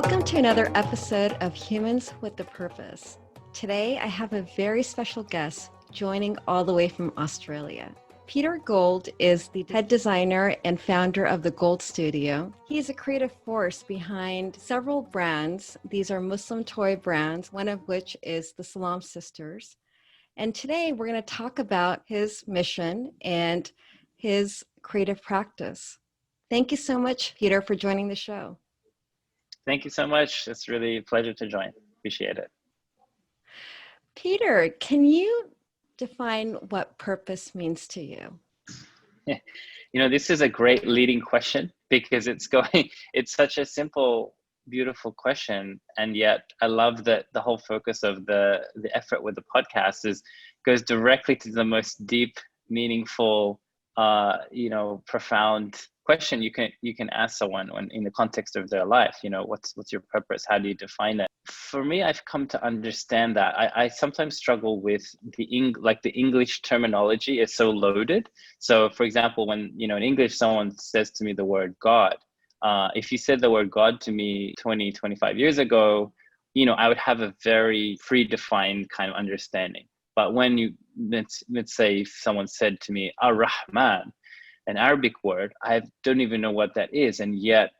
Welcome to another episode of Humans with a Purpose. Today, I have a very special guest joining all the way from Australia. Peter Gould is the head designer and founder of the Gould Studio. He is a creative force behind several brands. These are Muslim toy brands, one of which is the Salam sisters. And today, we're going to talk about his mission and his creative practice. Thank you so much, Peter, for joining the show. Thank you so much. It's really a pleasure to join. Appreciate it. Peter, can you define what purpose means to you? This is a great leading question because it's such a simple, beautiful question. And yet I love that the whole focus of the effort with the podcast goes directly to the most deep, meaningful, profound question you can ask someone when in the context of their life. What's your purpose? How do you define it? For me, I've come to understand that I sometimes struggle with the English terminology is so loaded. So for example, when in English someone says to me the word God, if you said the word God to me 25 years ago, I would have a very predefined kind of understanding. But when let's say if someone said to me Ar-Rahman, an Arabic word, I don't even know what that is. And yet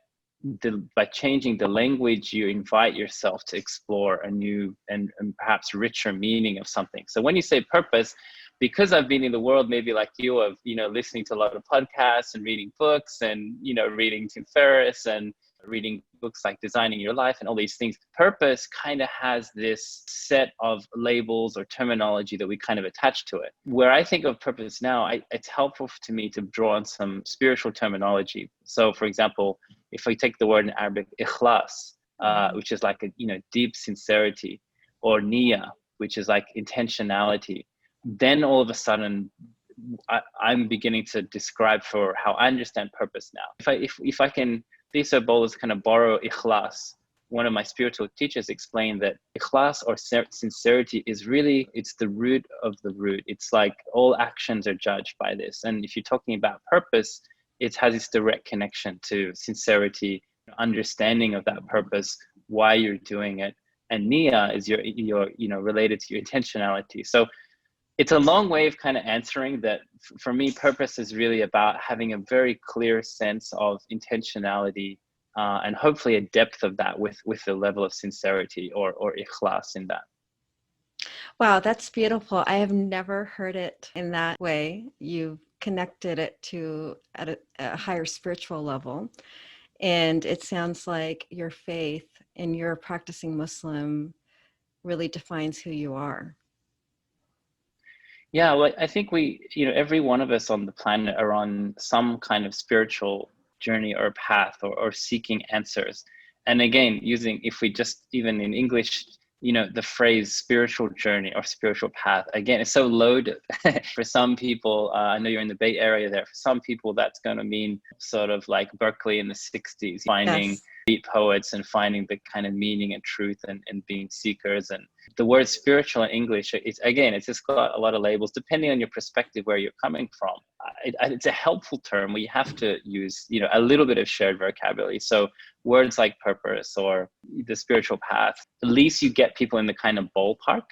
by changing the language, you invite yourself to explore a new and perhaps richer meaning of something. So when you say purpose, because I've been in the world, maybe like you, of, listening to a lot of podcasts and reading books and, reading Tim Ferriss and reading books like Designing Your Life and all these things, purpose kind of has this set of labels or terminology that we kind of attach to it. Where I think of purpose now, it's helpful to me to draw on some spiritual terminology. So for example, if I take the word in Arabic, ikhlas, which is like a deep sincerity, or niyyah, which is like intentionality, then all of a sudden I'm beginning to describe for how I understand purpose now. If I can be so bold as kind of borrow ikhlas, one of my spiritual teachers explained that ikhlas or sincerity is really, it's the root of the root. It's like all actions are judged by this. And if you're talking about purpose, it has this direct connection to sincerity, understanding of that purpose, why you're doing it. And niyyah is your related to your intentionality. So it's a long way of kind of answering that. For me, purpose is really about having a very clear sense of intentionality and hopefully a depth of that with the level of sincerity or ikhlas in that. Wow, that's beautiful. I have never heard it in that way. You've connected it to at a higher spiritual level. And it sounds like your faith and your practicing Muslim really defines who you are. Yeah, well, I think every one of us on the planet are on some kind of spiritual journey or path or seeking answers. And again, if we just, even in English, the phrase spiritual journey or spiritual path, again, it's so loaded. For some people, I know you're in the Bay Area there, for some people that's going to mean sort of like Berkeley in the 60s, finding Yes. deep poets and finding the kind of meaning and truth and being seekers. And the word spiritual in English, it's just got a lot of labels depending on your perspective, where you're coming from. It's a helpful term. We have to use, a little bit of shared vocabulary. So words like purpose or the spiritual path, at least you get people in the kind of ballpark.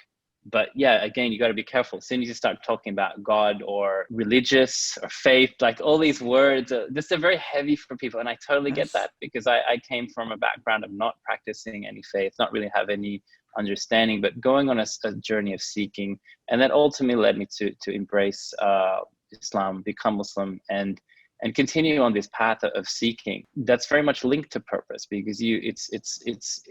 But yeah, again, you got to be careful. As soon as you start talking about God or religious or faith, like all these words, this are very heavy for people. And I totally get that, because I came from a background of not practicing any faith, not really have any understanding, but going on a journey of seeking. And that ultimately led me to embrace Islam, become Muslim, and continue on this path of seeking. That's very much linked to purpose, because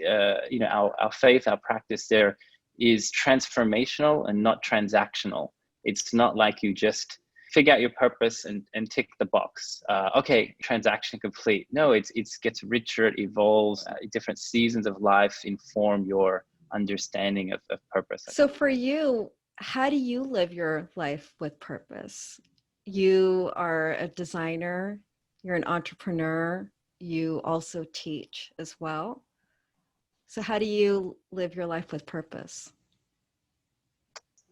our faith, our practice there is transformational and not transactional. It's not like you just figure out your purpose and tick the box. Okay, transaction complete. No, it gets richer, it evolves. Different seasons of life inform your understanding of purpose. So for you, how do you live your life with purpose? You are a designer, you're an entrepreneur, you also teach as well. So how do you live your life with purpose?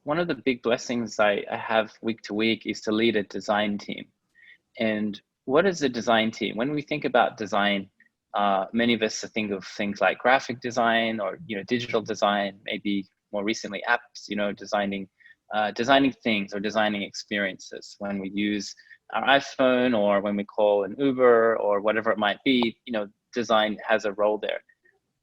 One of the big blessings I have week to week is to lead a design team. And what is a design team? When we think about design, Many of us think of things like graphic design or digital design, maybe more recently apps, designing things or designing experiences. When we use our iPhone or when we call an Uber or whatever it might be, design has a role there.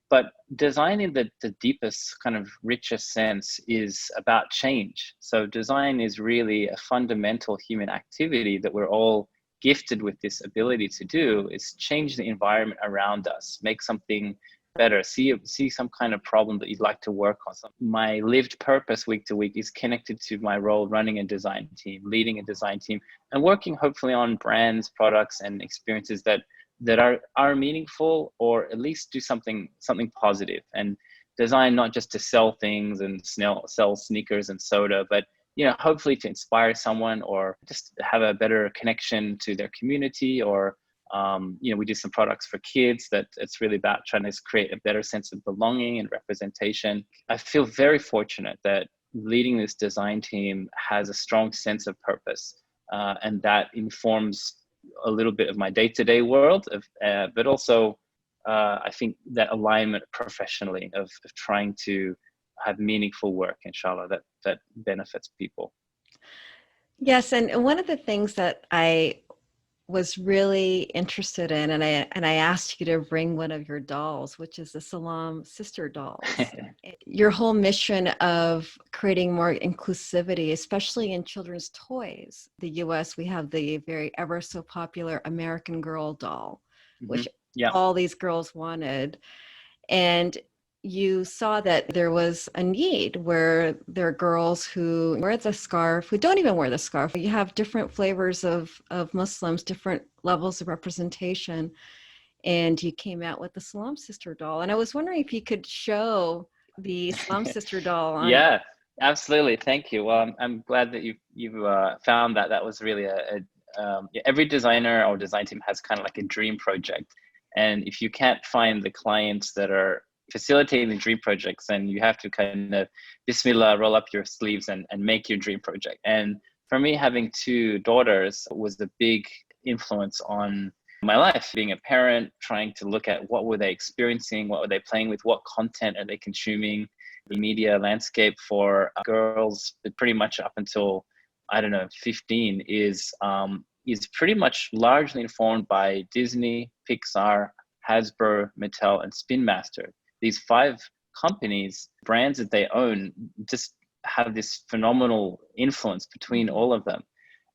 But design in the deepest, kind of richest sense is about change. So design is really a fundamental human activity that we're all gifted with this ability to do, is change the environment around us, make something better, see some kind of problem that you'd like to work on. So my lived purpose week to week is connected to my role running a design team, leading a design team, and working hopefully on brands, products, and experiences that are meaningful, or at least do something positive. And design not just to sell things and sell sneakers and soda, but hopefully to inspire someone or just have a better connection to their community. Or we do some products for kids that it's really about trying to create a better sense of belonging and representation. I feel very fortunate that leading this design team has a strong sense of purpose, and that informs a little bit of my day-to-day world, but also I think that alignment professionally of trying to have meaningful work, inshallah, that benefits people. Yes, and one of the things that I was really interested in, and I asked you to bring one of your dolls, which is the Salam sister dolls. Your whole mission of creating more inclusivity, especially in children's toys. The US, we have the very ever so popular American Girl doll, which Yeah. all these girls wanted. And you saw that there was a need where there are girls who wear the scarf, who don't even wear the scarf. You have different flavors of Muslims, different levels of representation. And you came out with the Salam sister doll. And I was wondering if you could show the Salam sister doll on. Yeah, absolutely. Thank you. Well, I'm glad that you've found that. That was really every designer or design team has kind of like a dream project. And if you can't find the clients that are facilitating the dream projects, then you have to kind of bismillah, roll up your sleeves and make your dream project. And for me, having two daughters was a big influence on my life. Being a parent, trying to look at what were they experiencing, what were they playing with, what content are they consuming. The media landscape for girls, pretty much up until, I don't know, 15 is pretty much largely informed by Disney, Pixar, Hasbro, Mattel, and Spin Master. These 5 companies, brands that they own, just have this phenomenal influence between all of them.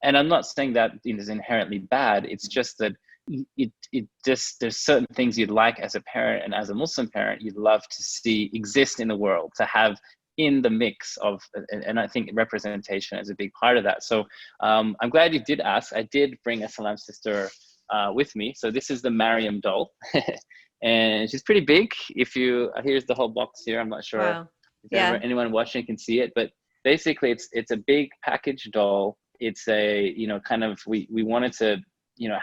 And I'm not saying that it is inherently bad. It's just that there's certain things you'd like as a parent, and as a Muslim parent, you'd love to see exist in the world, to have in the mix of, and I think representation is a big part of that. So I'm glad you did ask. I did bring a Salam sister with me. So this is the Mariam doll. And she's pretty big. Here's the whole box here. I'm not sure if anyone watching can see it, but basically it's a big package doll. It's a, kind of, we wanted to,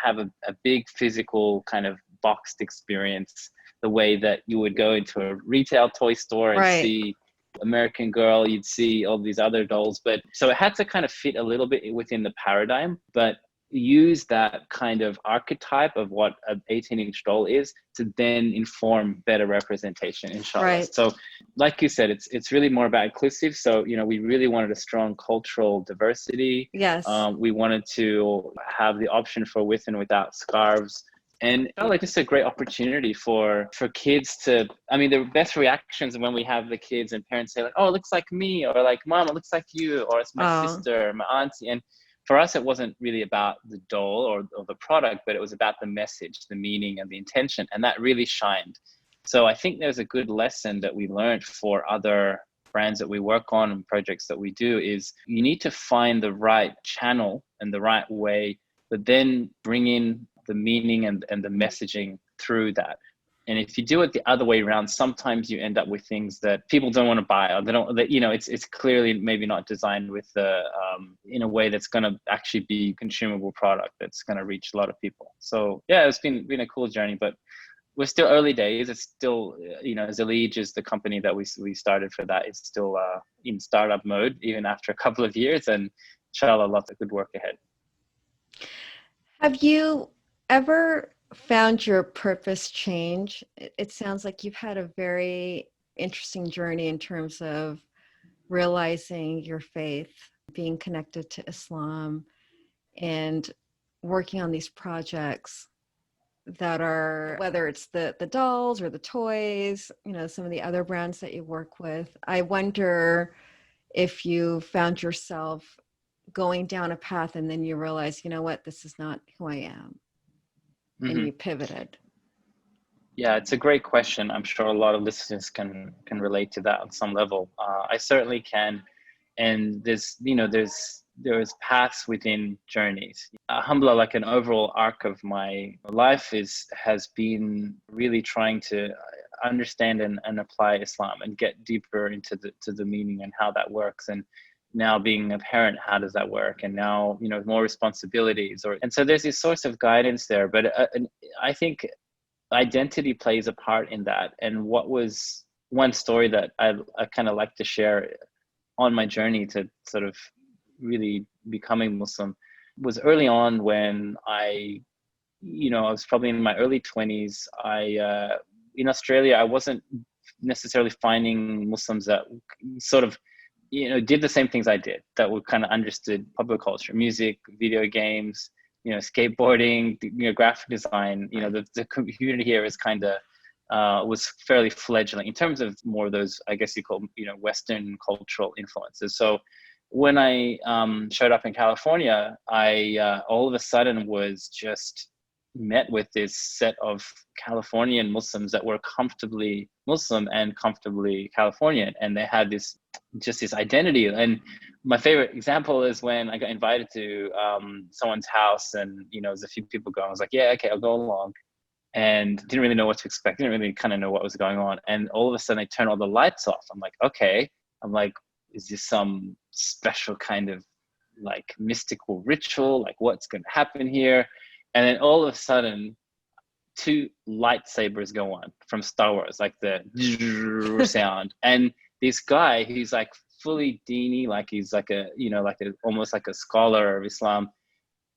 have a big physical kind of boxed experience, the way that you would go into a retail toy store and see American Girl, you'd see all these other dolls. But so it had to kind of fit a little bit within the paradigm, but use that kind of archetype of what an 18-inch doll is to then inform better representation, inshallah. So like you said, it's really more about inclusive. So, we really wanted a strong cultural diversity. Yes. We wanted to have the option for with and without scarves. And it felt like just a great opportunity for kids to, the best reactions when we have the kids and parents say like, oh, it looks like me, or like, Mom, it looks like you, or it's my sister, my auntie. And for us, it wasn't really about the doll or the product, but it was about the message, the meaning, and the intention. And that really shined. So I think there's a good lesson that we learned for other brands that we work on and projects that we do, is you need to find the right channel and the right way, but then bring in the meaning and the messaging through that. And if you do it the other way around, sometimes you end up with things that people don't want to buy, or it's clearly maybe not designed with in a way that's going to actually be a consumable product that's going to reach a lot of people. So yeah, it's been a cool journey, but we're still early days. It's still, Zalige is the company that we started for that. It's still in startup mode, even after a couple of years, and inshallah, lots of good work ahead. Have you ever found your purpose change? It sounds like you've had a very interesting journey in terms of realizing your faith, being connected to Islam, and working on these projects that are, whether it's the dolls or the toys, some of the other brands that you work with. I wonder if you found yourself going down a path and then you realize, you know what, this is not who I am, and Hmm. you pivoted. Yeah, it's a great question. I'm sure a lot of listeners can relate to that on some level. I certainly can, and there's paths within journeys. Alhamdulillah, like an overall arc of my life has been really trying to understand and apply Islam and get deeper into the meaning and how that works. And now being a parent, how does that work? And now more responsibilities, and so there's this source of guidance there. But I think identity plays a part in that. And what was one story that I kind of like to share on my journey to sort of really becoming Muslim was early on when I was probably in my early 20s. In Australia, I wasn't necessarily finding Muslims that sort of did the same things I did, that were kind of understood popular culture, music, video games, skateboarding, graphic design. The community here is kind of was fairly fledgling in terms of more of those, I guess you call, Western cultural influences. So when I showed up in California, I all of a sudden was just met with this set of Californian Muslims that were comfortably Muslim and comfortably Californian, and they had this identity. And my favorite example is when I got invited to someone's house, and there's a few people going. I was like, yeah, okay, I'll go along, and didn't really know what to expect. Didn't really kind of know what was going on. And all of a sudden, they turn all the lights off. I'm like, okay. I'm like, is this some special kind of like mystical ritual? Like, what's going to happen here? And then all of a sudden, two lightsabers go on from Star Wars, like the sound. And this guy, he's like fully dini, like he's like almost like a scholar of Islam,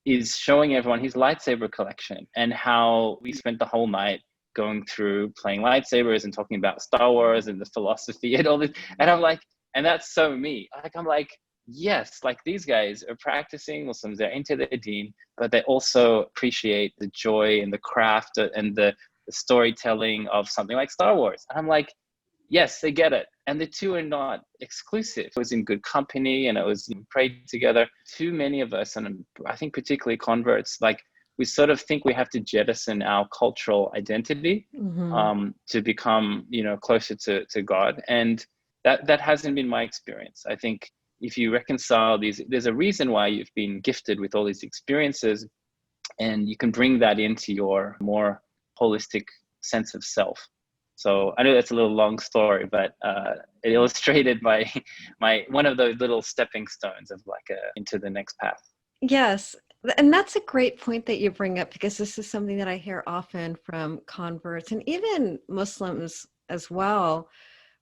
is showing everyone his lightsaber collection and how we spent the whole night going through playing lightsabers and talking about Star Wars and the philosophy and all this. And I'm like, and that's so me. Like, I'm like, yes, like these guys are practicing Muslims, they're into their deen, but they also appreciate the joy and the craft and the storytelling of something like Star Wars. And I'm like, yes, they get it. And the two are not exclusive. It was in good company, and it was prayed together. Too many of us, and I think particularly converts, like we sort of think we have to jettison our cultural identity to become, closer to God. And that hasn't been my experience. I think if you reconcile these, there's a reason why you've been gifted with all these experiences, and you can bring that into your more holistic sense of self. So I know that's a little long story, but it illustrated my one of those little stepping stones of like into the next path. Yes. And that's a great point that you bring up, because this is something that I hear often from converts and even Muslims as well,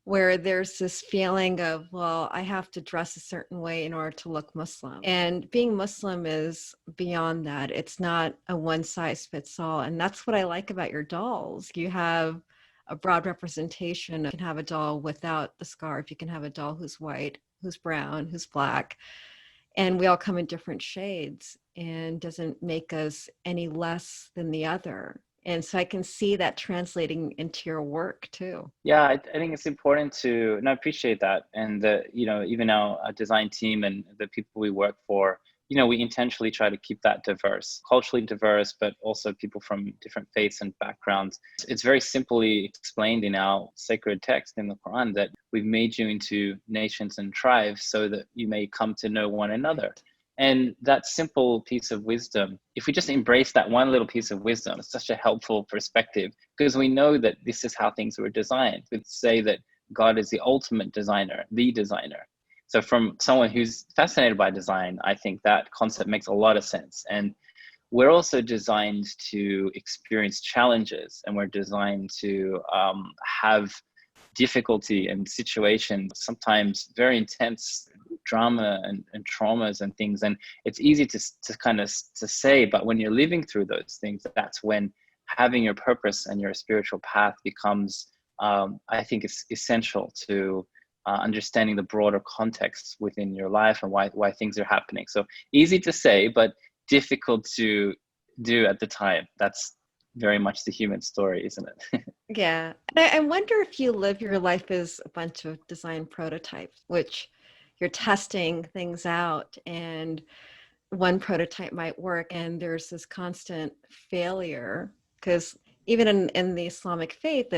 where there's this feeling of, well, I have to dress a certain way in order to look Muslim. And being Muslim is beyond that. It's not a one size fits all. And that's what I like about your dolls. You have a broad representation. You can have a doll without the scarf. You can have a doll who's white, who's brown, who's black. And we all come in different shades, and doesn't make us any less than the other. And so I can see that translating into your work too. Yeah, I think it's important to, and I appreciate that. And even our design team and the people we work for, we intentionally try to keep that diverse, culturally diverse, but also people from different faiths and backgrounds. It's very simply explained in our sacred text in the Quran that we've made you into nations and tribes so that you may come to know one another. And that simple piece of wisdom, if we just embrace that one little piece of wisdom, it's such a helpful perspective, because we know that this is how things were designed. We say that God is the ultimate designer, the designer. So from someone who's fascinated by design, I think that concept makes a lot of sense. And we're also designed to experience challenges, and we're designed to have difficulty and situations, sometimes very intense drama and traumas and things. And it's easy to kind of to say, but when you're living through those things, that's when having your purpose and your spiritual path becomes, I think it's essential to understanding the broader context within your life and why things are happening. So easy to say, but difficult to do at the time. That's very much the human story, isn't it? Yeah. And I wonder if you live your life as a bunch of design prototypes, which you're testing things out, and one prototype might work, and there's this constant failure. Because even in the Islamic faith,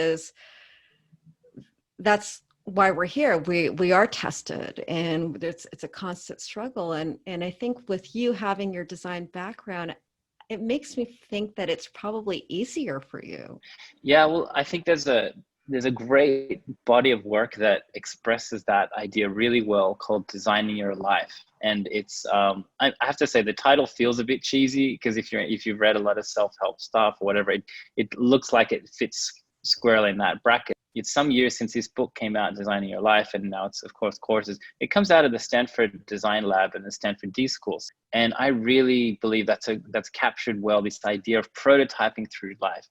that's why we're here. We are tested, and it's a constant struggle. And I think with you having your design background, it makes me think that it's probably easier for you. Yeah, well, I think there's a great body of work that expresses that idea really well called Designing Your Life. And it's I have to say the title feels a bit cheesy because if you've read a lot of self-help stuff or whatever, it looks like it fits squarely in that bracket. It's some years since this book came out, Designing Your Life, and now it's of course courses. It comes out of the Stanford Design Lab and the Stanford D Schools. And I really believe that's captured well this idea of prototyping through life,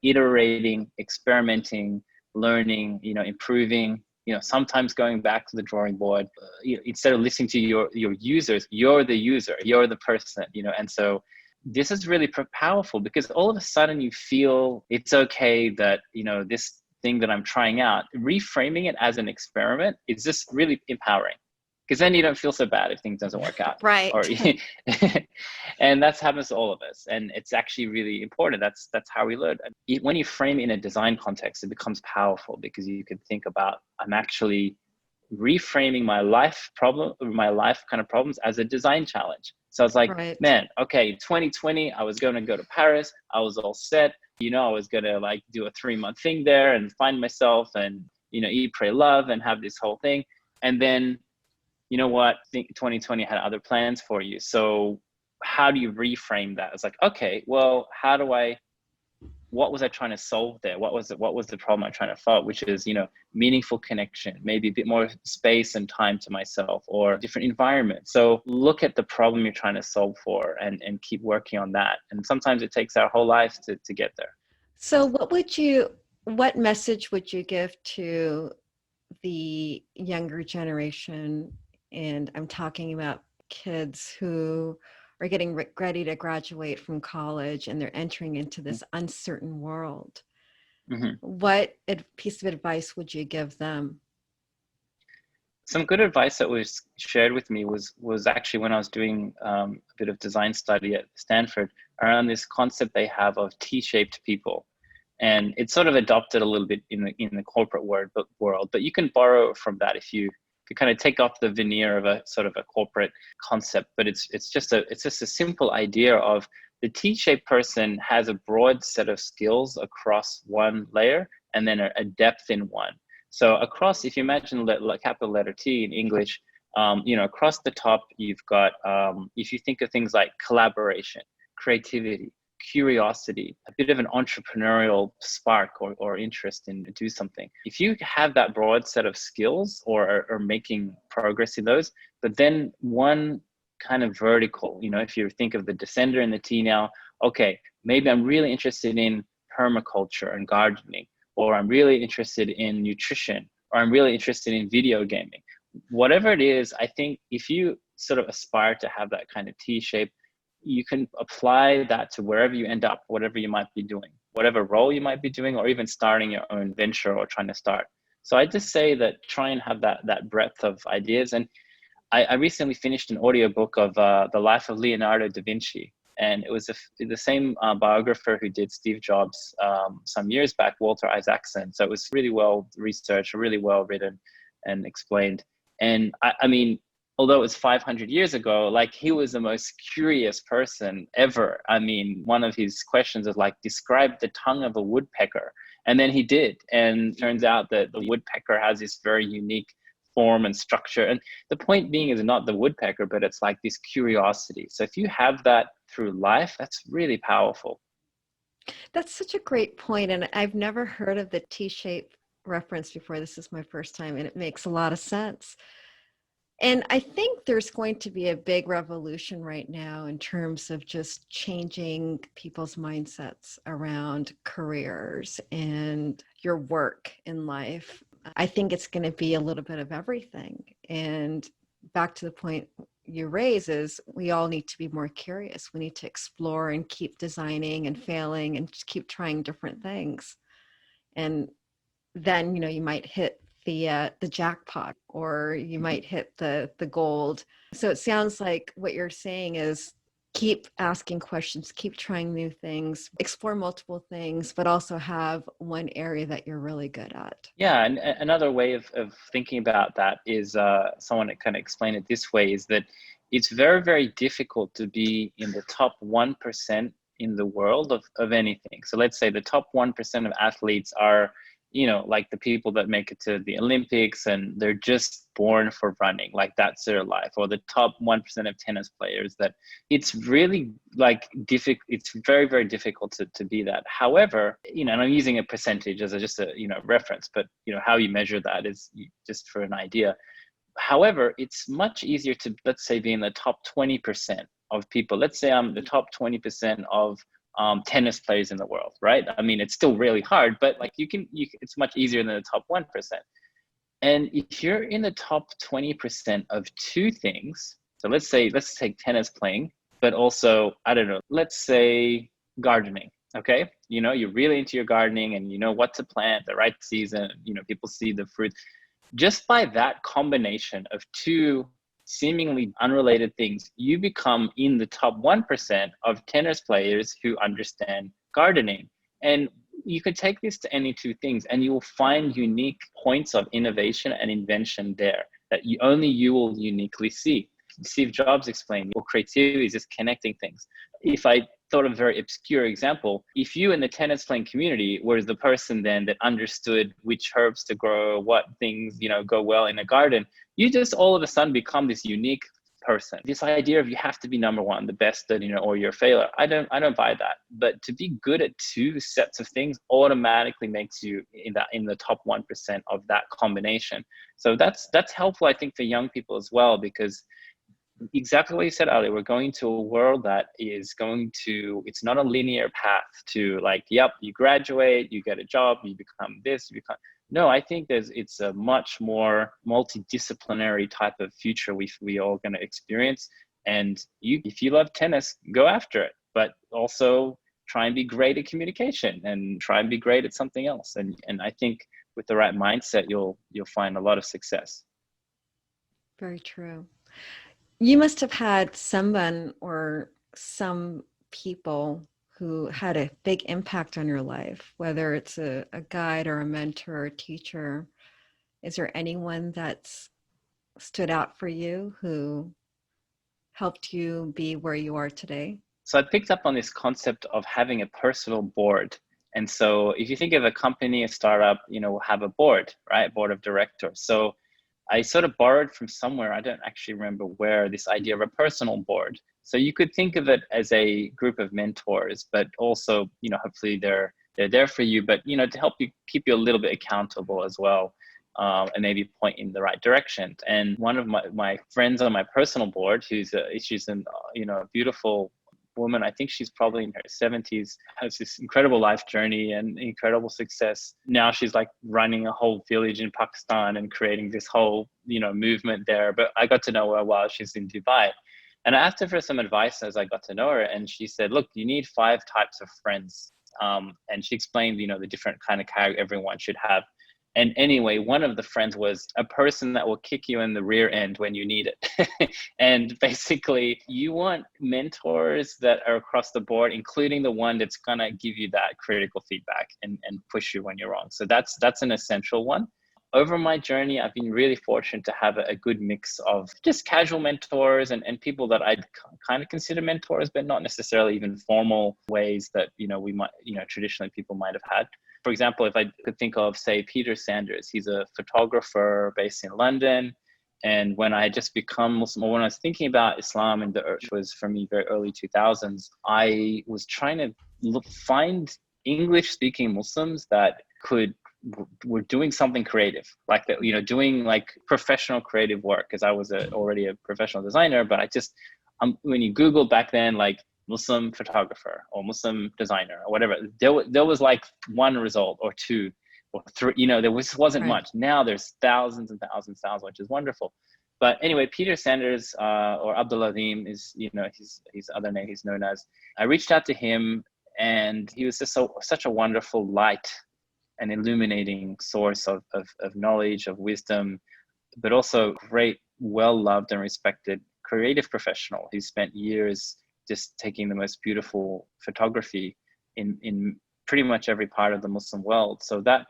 iterating, experimenting, learning, improving, sometimes going back to the drawing board. Instead of listening to your users, you're the user, you're the person, and so this is really powerful because all of a sudden you feel it's okay that, this thing that I'm trying out, reframing it as an experiment is just really empowering. Because then you don't feel so bad if things doesn't work out. Right. And that's happens to all of us. And it's actually really important. That's how we learn. When you frame it in a design context, it becomes powerful because you can think about, I'm actually reframing my life kind of problems as a design challenge. So it's like, Right. man, okay, 2020, I was going to go to Paris. I was all set. I was going to like do a 3-month thing there and find myself and, eat, pray, love and have this whole thing. And then, you know what, I think 2020 had other plans for you. So how do you reframe that? It's like, okay, well, what was I trying to solve there? What was the problem I'm trying to solve? Which is, meaningful connection, maybe a bit more space and time to myself or different environment. So look at the problem you're trying to solve for and keep working on that. And sometimes it takes our whole life to get there. So what message would you give to the younger generation? And I'm talking about kids who are getting ready to graduate from college and they're entering into this uncertain world. Mm-hmm. What piece of advice would you give them? Some good advice that was shared with me was actually when I was doing a bit of design study at Stanford around this concept they have of T-shaped people. And it's sort of adopted a little bit in the corporate world, but you can borrow from that if you kind of take off the veneer of a sort of a corporate concept. But it's just a simple idea of the T-shaped person has a broad set of skills across one layer and then a depth in one. So across, if you imagine capital letter T in English, across the top you've got, if you think of things like collaboration, creativity, curiosity, a bit of an entrepreneurial spark or interest in do something. If you have that broad set of skills or making progress in those, but then one kind of vertical, if you think of the descender and the T now, okay, maybe I'm really interested in permaculture and gardening, or I'm really interested in nutrition, or I'm really interested in video gaming. Whatever it is, I think if you sort of aspire to have that kind of T shape, you can apply that to wherever you end up, whatever you might be doing, whatever role you might be doing, or even starting your own venture or trying to start. So I just say that try and have that breadth of ideas. And I recently finished an audiobook of the life of Leonardo da Vinci. And it was the same biographer who did Steve Jobs some years back, Walter Isaacson. So it was really well researched, really well written and explained. And I mean, although it was 500 years ago, like he was the most curious person ever. I mean, one of his questions is like, describe the tongue of a woodpecker. And then he did. And it turns out that the woodpecker has this very unique form and structure. And the point being is not the woodpecker, but it's like this curiosity. So if you have that through life, that's really powerful. That's such a great point. And I've never heard of the T-shaped reference before. This is my first time, and it makes a lot of sense. And I think there's going to be a big revolution right now in terms of just changing people's mindsets around careers and your work in life. I think it's going to be a little bit of everything. And back to the point you raise is we all need to be more curious. We need to explore and keep designing and failing and just keep trying different things. And then you might hit the jackpot, or you might hit the gold. So it sounds like what you're saying is keep asking questions, keep trying new things, explore multiple things, but also have one area that you're really good at. Yeah, and another way of thinking about that is someone that kind of explained it this way is that it's very, very difficult to be in the top 1% in the world of anything. So let's say the top 1% of athletes are, like the people that make it to the Olympics and they're just born for running, like that's their life, or the top 1% of tennis players that it's really like difficult. It's very, very difficult to be that. However, and I'm using a percentage as just a, reference, but how you measure that is just for an idea. However, it's much easier to, let's say, be in the top 20% of people. Let's say I'm the top 20% of tennis players in the world, right? I mean, it's still really hard, but like it's much easier than the top 1%. And if you're in the top 20% of two things, so let's take tennis playing, but also, I don't know, let's say gardening. Okay. You're really into your gardening and you know what to plant, the right season, people see the fruit. Just by that combination of two seemingly unrelated things, you become in the top 1% of tennis players who understand gardening. And you could take this to any two things and you will find unique points of innovation and invention there that only you will uniquely see. Steve Jobs explained, well, creativity is just connecting things. If I thought of a very obscure example, if you in the tennis playing community were the person then that understood which herbs to grow, what things, go well in a garden, you just all of a sudden become this unique person. This idea of you have to be number one, the best that, or you're a failure. I don't buy that. But to be good at two sets of things automatically makes you in the top 1% of that combination. So that's helpful, I think, for young people as well, because exactly what you said earlier, we're going to a world that is it's not a linear path to like, yep, you graduate, you get a job, you become this, no, I think it's a much more multidisciplinary type of future we all going to experience. And if you love tennis, go after it, but also try and be great at communication and try and be great at something else. And I think with the right mindset, you'll find a lot of success. Very true. You must have had someone or some people who had a big impact on your life, whether it's a guide or a mentor or a teacher. Is there anyone that's stood out for you who helped you be where you are today? So I picked up on this concept of having a personal board. And so if you think of a company, a startup, have a board, right? Board of directors. So I sort of borrowed from somewhere, I don't actually remember where, this idea of a personal board. So you could think of it as a group of mentors, but also, hopefully they're there for you, but, to help you keep you a little bit accountable as well, and maybe point in the right direction. And one of my friends on my personal board, she's a beautiful woman. I think she's probably in her 70s, has this incredible life journey and incredible success. Now she's like running a whole village in Pakistan and creating this whole, movement there. But I got to know her while she's in Dubai. And I asked her for some advice as I got to know her. And she said, look, you need 5 types of friends. And she explained, the different kind of character everyone should have. And anyway, one of the friends was a person that will kick you in the rear end when you need it. And basically, you want mentors that are across the board, including the one that's going to give you that critical feedback and push you when you're wrong. So that's an essential one. Over my journey, I've been really fortunate to have a good mix of just casual mentors and people that I'd kind of consider mentors, but not necessarily even formal ways that, we might, traditionally people might have had. For example, if I could think of, say, Peter Sanders, he's a photographer based in London. And when I had just become Muslim, or when I was thinking about Islam, and which was for me very early 2000s, I was trying to find English-speaking Muslims that could were doing something creative, like that, doing like professional creative work, because I was already a professional designer. But I just, when you Google back then, like Muslim photographer or Muslim designer or whatever, there was like one result or two or three, there wasn't much. Now there's thousands and thousands, which is wonderful. But anyway, Peter Sanders, or Abdul Azim is, his other name he's known as. I reached out to him, and he was just such a wonderful light and illuminating source of knowledge, of wisdom, but also great, well-loved and respected creative professional. He spent years just taking the most beautiful photography in pretty much every part of the Muslim world. So that,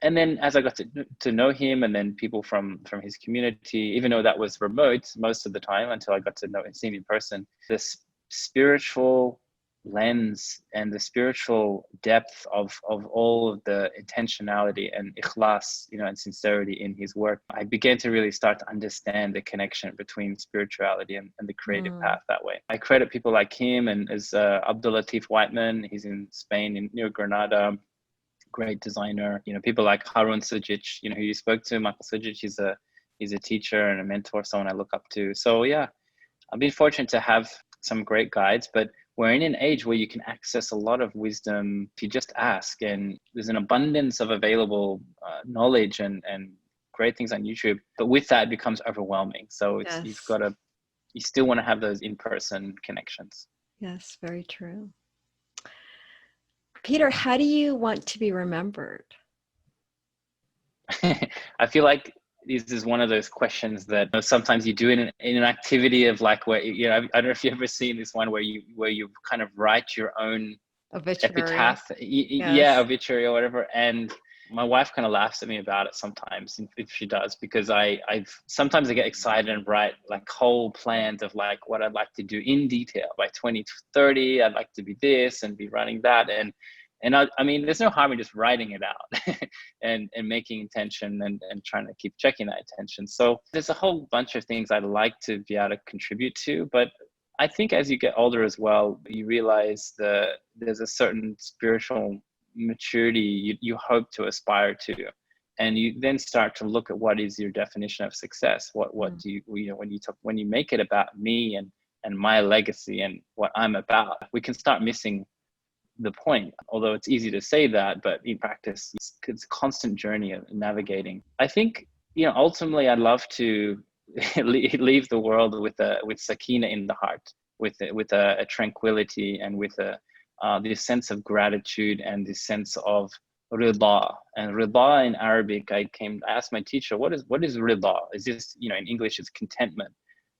and then as I got to know him, and then people from his community, even though that was remote most of the time until I got to know and see him in person, this spiritual lens and the spiritual depth of all of the intentionality and ikhlas, and sincerity in his work, I began to really start to understand the connection between spirituality and the creative path that way. I credit people like him, and as Abdul Latif Whiteman, he's in Spain, near Granada, great designer. People like Harun Sujic, who you spoke to, Michael Sujic, he's a teacher and a mentor, someone I look up to. So yeah, I've been fortunate to have some great guides, but we're in an age where you can access a lot of wisdom if you just ask, and there's an abundance of available knowledge and great things on YouTube. But with that, it becomes overwhelming. So it's you still want to have those in-person connections. Yes, very true. Peter, how do you want to be remembered? I feel like this is one of those questions that sometimes you do in an activity of like where, I don't know if you've ever seen this one where you kind of write your own obituary. Epitaph, Yes. obituary or whatever. And my wife kind of laughs at me about it sometimes, if she does, because sometimes I get excited and write like whole plans of like what I'd like to do in detail by 2030. I'd like to be this and be running that. And I mean, there's no harm in just writing it out and making intention and trying to keep checking that intention. So there's a whole bunch of things I'd like to be able to contribute to. But I think as you get older as well, you realize that there's a certain spiritual maturity you hope to aspire to. And you then start to look at what is your definition of success. What do you, when you make it about me and my legacy and what I'm about, we can start missing the point. Although it's easy to say that, but in practice, it's a constant journey of navigating. I think, ultimately I'd love to leave the world with sakina in the heart, with a tranquility, and with this sense of gratitude and this sense of rida. And rida in Arabic, I asked my teacher, what is rida? Is this, in English it's contentment.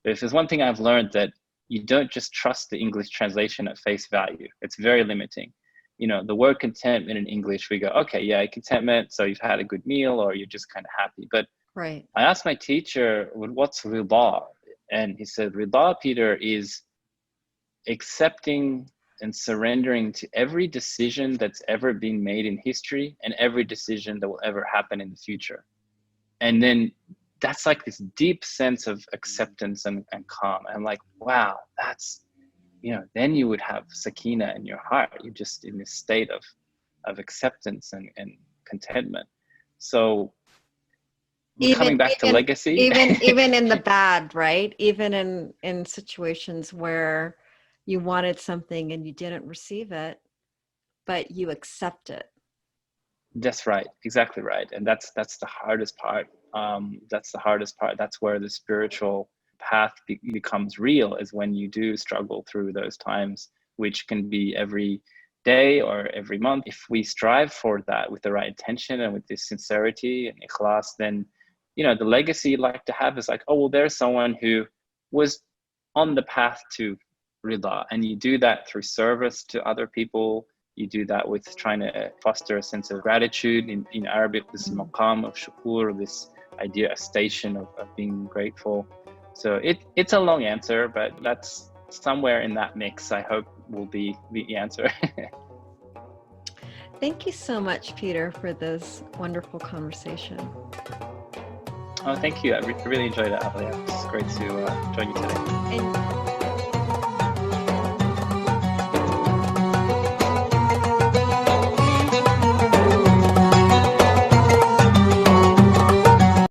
But if there's one thing I've learned, that you don't just trust the English translation at face value. It's very limiting. The word contentment in English, we go, okay, yeah, contentment, so you've had a good meal or you're just kind of happy. But right. I asked my teacher, what's rida? And he said, rida, Peter, is accepting and surrendering to every decision that's ever been made in history and every decision that will ever happen in the future. And then that's like this deep sense of acceptance and calm. And I'm like, wow, that's, then you would have sakina in your heart. You're just in this state of acceptance and contentment. So coming back to legacy. even in the bad, right? Even in situations where you wanted something and you didn't receive it, but you accept it. That's right. Exactly right. And that's the hardest part. That's the hardest part. That's where the spiritual path becomes real, is when you do struggle through those times, which can be every day or every month. If we strive for that with the right intention and with this sincerity and ikhlas, then, the legacy you'd like to have is like, oh, well, there's someone who was on the path to rida. And you do that through service to other people. You do that with trying to foster a sense of gratitude. In Arabic, this maqam of shukur, this idea, a station of being grateful. So it's a long answer, but that's somewhere in that mix, I hope, will be the answer. Thank you so much, Peter, for this wonderful conversation. Oh, thank you. I really enjoyed it, Alia. It's great to join you today.